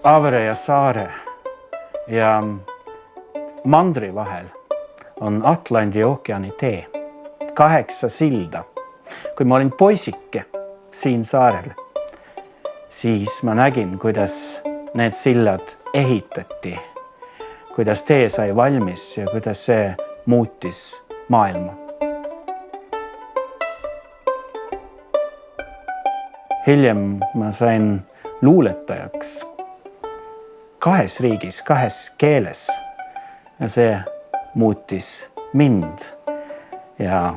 Avere ja Saare ja mandri vahel on Atlandi ookeani tee. 8 silda. Kui ma olin poisike siin saarel, siis ma nägin, kuidas need sillad ehitati, kuidas tee sai valmis ja kuidas see muutis maailma. Hiljem ma sain luuletajaks 2 riigis, 2 keeles ja see muutis mind. Ja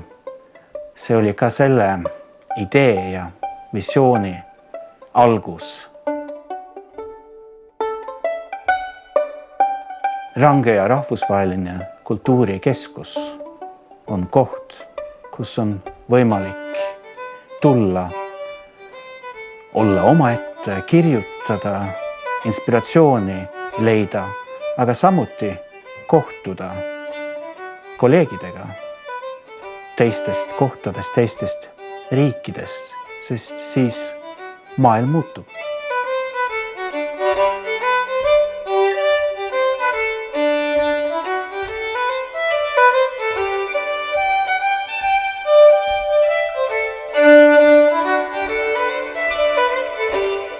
see oli ka selle idee ja visiooni algus. Rangea rahvusvaheline kultuurikeskus on koht, kus on võimalik tulla, olla omaette, kirjutada, inspiratsiooni leida, aga samuti kohtuda kolleegidega teistest kohtadest, teistest riikidest, sest siis maailm muutub.